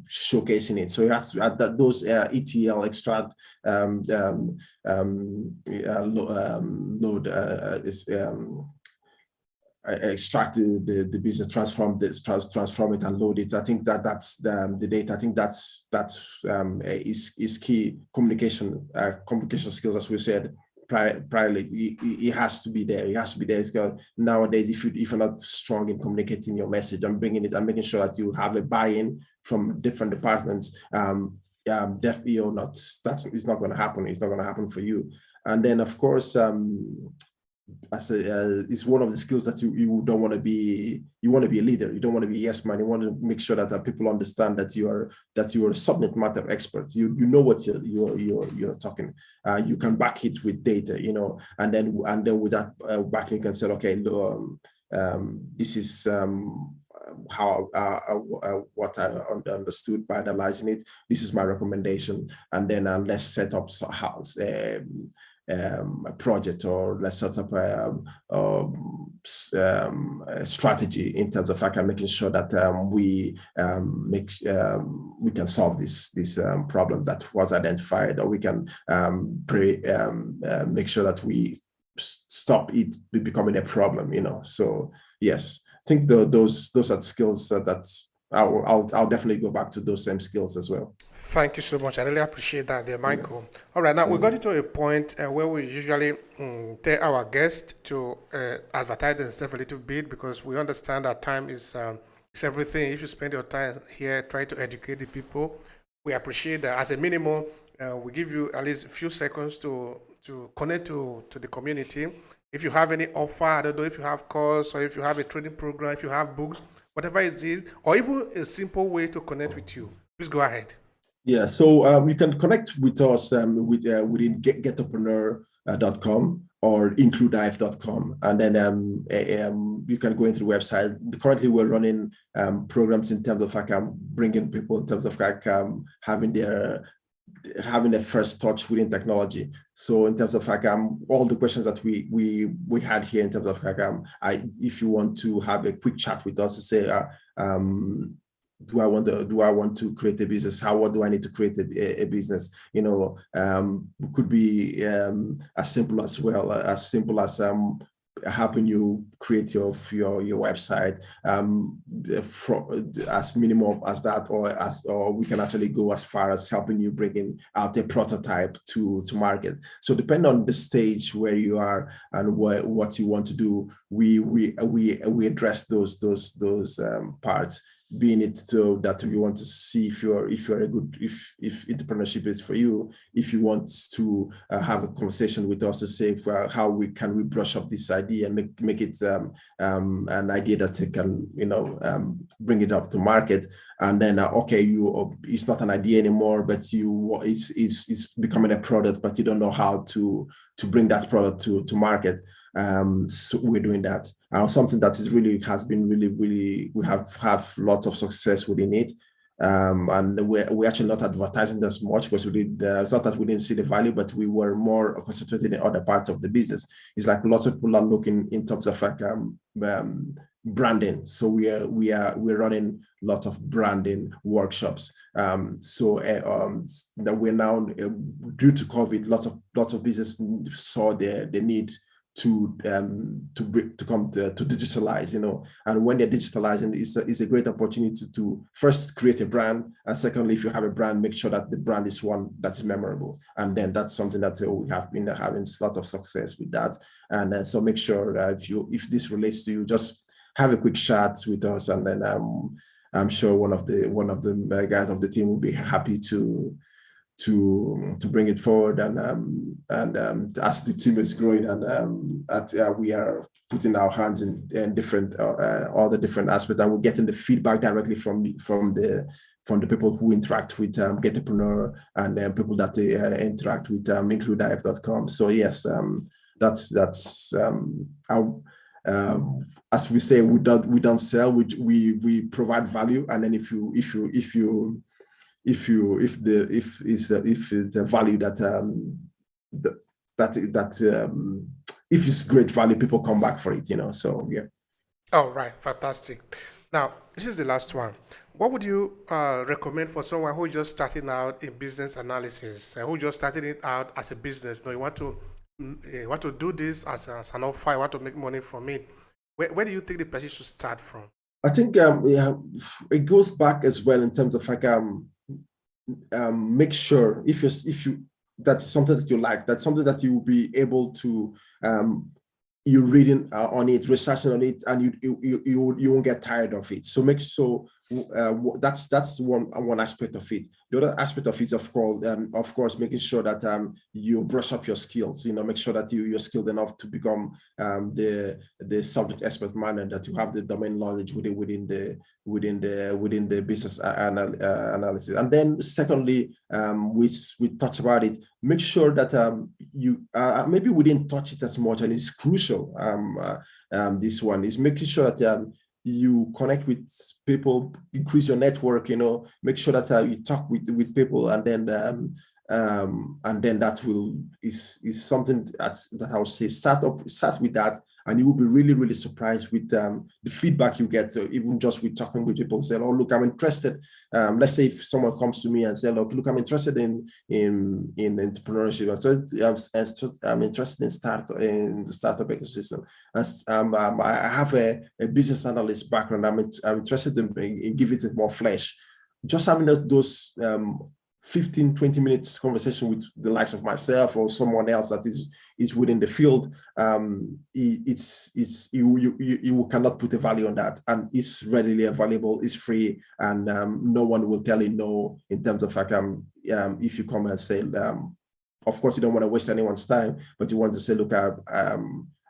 showcasing it. So you have to add those ETL extract load is. Extract the business, transform it and load it. I think that's the data. I think is key. Communication skills, as we said priorly. It has to be there. It has to be there. Because nowadays, if you're not strong in communicating your message and bringing it and making sure that you have a buy-in from different departments, definitely you're not. It's not going to happen. It's not going to happen for you. And then, of course, it's one of the skills that you don't want to be. You want to be a leader. You don't want to be a yes man. You want to make sure that people understand that you are a subject matter expert. You know what you're talking. You can back it with data, and then with that backing, you can say, okay, this is how what I understood by analyzing it. This is my recommendation, and then let's set up a project, or let's set up a strategy in terms of making sure that we can solve this problem that was identified, or we can make sure that we stop it becoming a problem. So yes, I think those are the skills that I'll definitely go back to those same skills as well. Thank you so much. I really appreciate that, there, Michael. All right, now we got into a point where we usually tell our guests to advertise themselves a little bit, because we understand that time is everything. If you spend your time here trying to educate the people, we appreciate that. As a minimum, we give you at least a few seconds to connect to the community. If you have any offer, I don't know if you have course, or if you have a training program, if you have books, whatever it is, or even a simple way to connect with you, please go ahead. Yeah, so you can connect with us within getupreneur.com or includive.com, and then you can go into the website. Currently, we're running programs in terms of bringing people in terms of having their first touch within technology. So in terms of all the questions that we had here in terms of if you want to have a quick chat with us to say do I want to create a business? What do I need to create a business? Could be as simple as helping you create your website, as minimum as that, or we can actually go as far as helping you bringing out a prototype to market. So depending on the stage where you are and what you want to do, we address those parts. Being it so that you want to see if entrepreneurship is for you, if you want to have a conversation with us to say how we brush up this idea and make it an idea that can bring it up to market, and then it's not an idea anymore, but it's becoming a product, but you don't know how to bring that product to market. So we're doing that. Something that has been really, we have lots of success within it. And we're actually not advertising as much, because it's not that we didn't see the value, but we were more concentrated in other parts of the business. It's like lots of people are looking in terms of branding. So we're running lots of branding workshops. That we're now, due to COVID, lots of business saw the need to come to digitalize, and when they're digitalizing, it's a great opportunity to first create a brand, and secondly, if you have a brand, make sure that the brand is one that's memorable, and then that's something that we have been having a lot of success with that. And so make sure if this relates to you, just have a quick chat with us, and then I'm sure one of the guys of the team will be happy to bring it forward, and as the team is growing, and we are putting our hands in different all the different aspects, and we're getting the feedback directly from the people who interact with Getpreneur, and people that they interact with includive.com. So yes, that's how. As we say, we don't sell, we provide value, and then if it's a value if it's great value, people come back for it, so yeah. Oh, right. Fantastic. Now, this is the last one. What would you recommend for someone who just starting out in business analysis, who just started it out as a business? You want to do this as an offer, you want to make money from it. Where do you think the person should start from? I think it goes back as well in terms of like make sure if you that's something that you like, that's something that you will be able to you're reading on it, researching on it, and you won't get tired of it. So that's one aspect of it. The other aspect of it is of course making sure that you brush up your skills. Make sure that you're skilled enough to become the subject expert manner, that you have the domain knowledge within the business analysis. And then secondly, we talked about it. Make sure that you maybe we didn't touch it as much, and it's crucial. This one is making sure that you connect with people, increase your network. Make sure that you talk with people, and then that is something that I would say start with that, and you will be really, really surprised with the feedback you get. So even just with talking with people, say, "Oh, look, I'm interested." Let's say if someone comes to me and say, "Look, I'm interested in entrepreneurship. So I'm interested in the startup ecosystem. I have a business analyst background. I'm interested in giving it more flesh." Just having those 15, 20 minutes conversation with the likes of myself or someone else that is within the field, you cannot put a value on that, and it's readily available, it's free, and no one will tell you no in terms of like if you come and say, of course you don't want to waste anyone's time, but you want to say, look,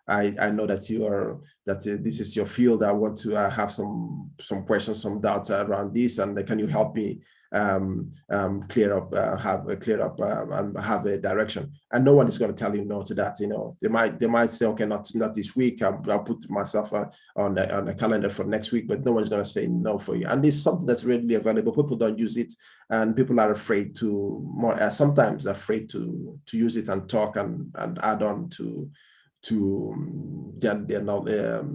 I know that this is your field. I want to have some questions, some doubts around this, and can you help me clear up and have a direction? And no one is going to tell you no to that. They might say, okay, not this week. I'll put myself on the calendar for next week, but no one's going to say no for you. And it's something that's readily available. People don't use it, and people are afraid sometimes afraid to use it and talk and add on to their knowledge,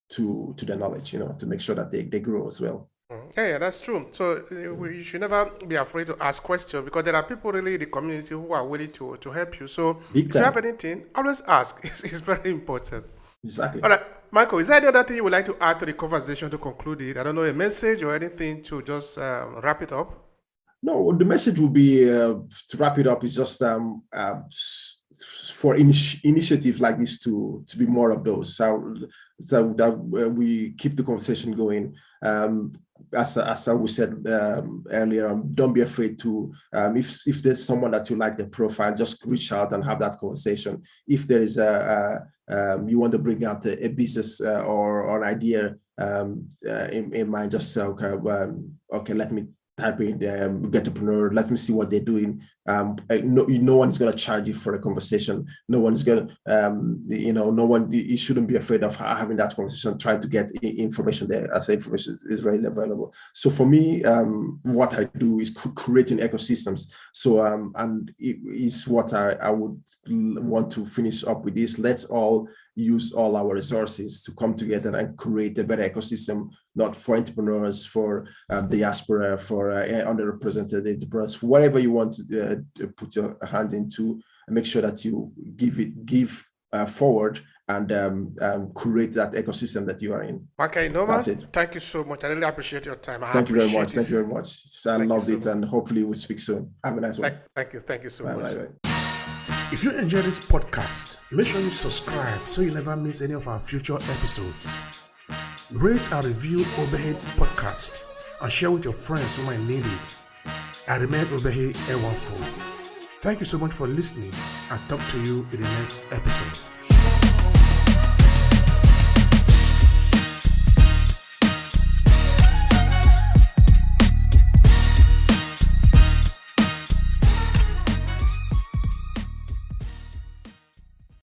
to their knowledge, to make sure that they grow as well. Yeah, that's true. So you should never be afraid to ask questions, because there are people really in the community who are willing to help you. So if you have anything, always ask. It's very important. Exactly. All right, Michael, is there any other thing you would like to add to the conversation to conclude it? I don't know, a message or anything to just wrap it up? No, the message will be to wrap it up is just for initiatives like this to be more of those, so that we keep the conversation going. As we said earlier, don't be afraid to, if there's someone that you like their profile, just reach out and have that conversation. If there is you want to bring out a business or an idea in mind, just say, okay, let me type in Getpreneur, let me see what they're doing. No one is going to charge you for a conversation. No one is going to, you shouldn't be afraid of having that conversation, trying to get information there, as information is readily available. So for me, what I do is creating ecosystems. So, and it is what I would want to finish up with this. Let's all use all our resources to come together and create a better ecosystem, not for entrepreneurs, for diaspora, for underrepresented entrepreneurs, whatever you want to put your hands into, and make sure that you give forward and create that ecosystem that you are in. Michael Inoma, That's it. thank you so much. I really appreciate your time. Thank you very much. Thank you very much. I loved it, and hopefully we'll speak soon. Have a nice one. Thank you so much. Bye. If you enjoyed this podcast, make sure you subscribe so you never miss any of our future episodes. Rate and review Obehi Podcast and share with your friends who might need it. I remain Obehi Ewanfo. Thank you so much for listening, and talk to you in the next episode.